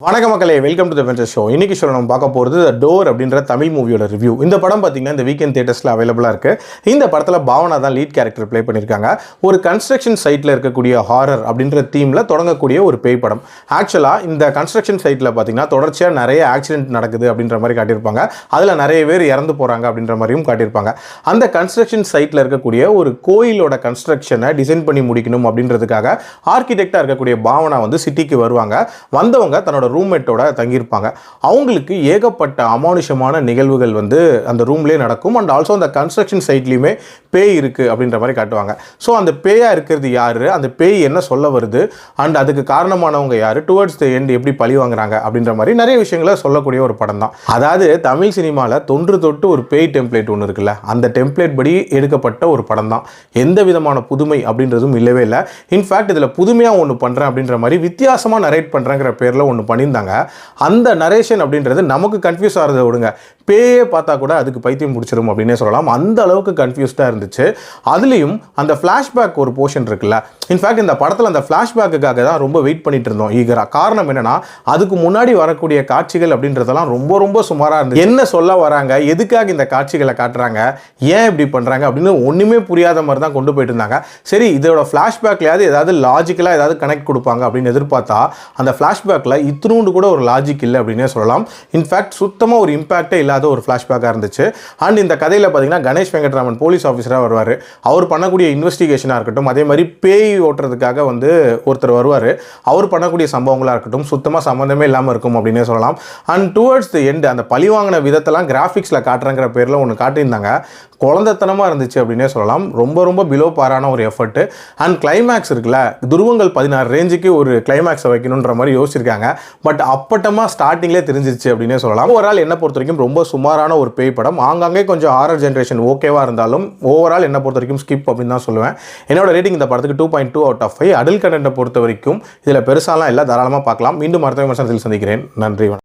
வணக்கம் மக்களே, welcome to the venture show. இன்னைக்கு ஷோ நம்ம பார்க்க போகிறது டோர் அப்படின்ற தமிழ் மூவியோட ரிவ்யூ. இந்த படம் பார்த்தீங்கன்னா இந்த வீக்கெண்ட் தியேட்டர்ஸில் அவைலபிளாக இருக்குது. இந்த படத்தில் பாவனா தான் லீட் கேரக்டர் ப்ளே பண்ணியிருக்காங்க. ஒரு கன்ஸ்ட்ரக்ஷன் சைட்டில் இருக்கக்கூடிய ஹாரர் அப்படின்ற தீமில் தொடங்கக்கூடிய ஒரு பேய் படம். ஆக்சுவலாக இந்த கன்ஸ்ட்ரக்ஷன் சைட்டில் பார்த்தீங்கன்னா தொடர்ச்சியாக நிறைய ஆக்சிடென்ட் நடக்குது அப்படின்ற மாதிரி காட்டியிருப்பாங்க. அதில் நிறைய பேர் இறந்து போகிறாங்க அப்படின்ற மாதிரியும் காட்டியிருப்பாங்க. அந்த கன்ஸ்ட்ரக்ஷன் சைட்டில் இருக்கக்கூடிய ஒரு கோயிலோட கன்ஸ்ட்ரக்ஷனை டிசைன் பண்ணி முடிக்கணும் அப்படின்றதுக்காக ஆர்கிடெக்டாக இருக்கக்கூடிய பாவனா வந்து சிட்டிக்கு வருவாங்க. வந்தவங்க தன்னோட ரூம்மேட்டோட தங்கியிருப்பாங்க. அவங்களுக்கு ஏகப்பட்ட அமானுஷமான நிகழ்வுகள் வந்து அந்த ரூம்லேயே நடக்கும். அண்ட் ஆல்சோ அந்த கன்ஸ்ட்ரக்ஷன் சைட்லேயுமே பேய் இருக்குது அப்படின்ற மாதிரி காட்டுவாங்க. ஸோ அந்த பேயாக இருக்கிறது யார், அந்த பேய் என்ன சொல்ல வருது, அண்ட் அதுக்கு காரணமானவங்க யார், டுவர்ட்ஸ் த எண்ட் எப்படி பழி வாங்குறாங்க அப்படின்ற மாதிரி நிறைய விஷயங்களை சொல்லக்கூடிய ஒரு படம் தான். அதாவது தமிழ் சினிமாவில் தொன்று தொட்டு ஒரு பேய் டெம்ப்ளேட் ஒன்று இருக்குல்ல, அந்த டெம்ப்ளேட் படி எடுக்கப்பட்ட ஒரு படம் தான். எந்த விதமான புதுமை அப்படின்றதும் இல்லவே இல்லை. இன்ஃபேக்ட் இதில் புதுமையாக ஒன்று பண்ணுறேன் அப்படின்ற மாதிரி வித்தியாசமாக நரேட் பண்ணுறேங்கிற பேரில் ஒன்று பண்ணியிருந்தாங்க. அந்த நரேஷன் அப்படின்றது நமக்கு கன்ஃபியூஸ் ஆகிறத விடுங்க, பேயே பார்த்தா கூட அதுக்கு பைத்தியம் பிடிச்சிரும் அப்படின்னே சொல்லலாம். அந்த அளவுக்கு கன்ஃபியூஸ்டாக இருந்துச்சு. அதுலேயும் அந்த ஃப்ளாஷ்பேக் ஒரு போர்ஷன் இருக்குல்ல, இன்ஃபேக்ட் இந்த படத்தில் அந்த ஃப்ளாஷ்பேக்குக்காக தான் ரொம்ப வெயிட் பண்ணிட்டு இருந்தோம் ஈகரா. காரணம் என்னன்னா, அதுக்கு முன்னாடி வரக்கூடிய காட்சிகள் அப்படின்றதெல்லாம் ரொம்ப ரொம்ப சுமாராக இருந்துச்சு. என்ன சொல்ல வராங்க, எதுக்காக இந்த காட்சிகளை காட்டுறாங்க, ஏன் இப்படி பண்ணுறாங்க அப்படின்னு ஒன்றுமே புரியாத மாதிரி தான் கொண்டு போயிட்டு இருந்தாங்க. சரி, இதோட ஃப்ளாஷ்பேக்லையாவது ஏதாவது லாஜிக்கலாக ஏதாவது கனெக்ட் கொடுப்பாங்க அப்படின்னு எதிர்பார்த்தா அந்த ஃப்ளாஷ்பேக்கில் இத்தினூண்டு கூட ஒரு லாஜிக் இல்லை அப்படின்னே சொல்லலாம். இன்ஃபேக்ட் சுத்தமாக ஒரு இம்பாக்டே இல்லாத ஒரு ஃப்ளாஷ்பேக்காக இருந்துச்சு. அண்ட் இந்த கதையில் பார்த்தீங்கன்னா கணேஷ் வெங்கட்ராமன் போலீஸ் ஆஃபீஸராக வருவார். அவர் பண்ணக்கூடிய இன்வெஸ்டிகேஷனாக இருக்கட்டும், அதே மாதிரி பேய் ஓட்டுறதுக்காக வந்து ஒருத்தர் வருவார். அவர் பண்ணக்கூடிய சம்பவங்களாக இருக்கட்டும் சுத்தமாக சம்மந்தமே இல்லாமல் இருக்கும் அப்படின்னே சொல்லலாம். அண்ட் டுவர்ட்ஸ் தி எண்ட் அந்த பழிவாங்கின விதத்தெல்லாம் கிராஃபிக்ஸில் காட்டுறங்கிற பேரில் ஒன்று காட்டியிருந்தாங்க. குழந்தைத்தனமாக இருந்துச்சு அப்படின்னே சொல்லலாம். ரொம்ப ரொம்ப பிலோ பாரான ஒரு எஃபர்ட். அண்ட் கிளைமேக்ஸ் இருக்குல்ல, துருவங்கள் 16 ரேஞ்சுக்கு ஒரு கிளைமேக்ஸை வைக்கணுன்ற மாதிரி யோசிச்சிருக்காங்க. பட் அப்பட்டமாக ஸ்டார்டிங்லேயே தெரிஞ்சிருச்சு அப்படின்னே சொல்லலாம். ஓவரால் என்ன பொறுத்த வரைக்கும் ரொம்ப சுமாரான ஒரு பேய் படம். ஆங்காங்கே கொஞ்சம் ஹாரர் ஜென்ரேஷன் ஓகேவாக இருந்தாலும் ஓவரால் என்ன பொறுத்த வரைக்கும் ஸ்கிப் அப்படின்னு தான் சொல்லுவேன். என்னோட ரேட்டிங் இந்த படத்துக்கு 2.2 out of 5. அடல்ட் கண்டென்ட்டை பொறுத்த வரைக்கும் இதில் பெருசாலாம் இல்லை, தாராளமாக பார்க்கலாம். மீண்டும் அடுத்த விமர்சனத்தில் சந்திக்கிறேன். நன்றி.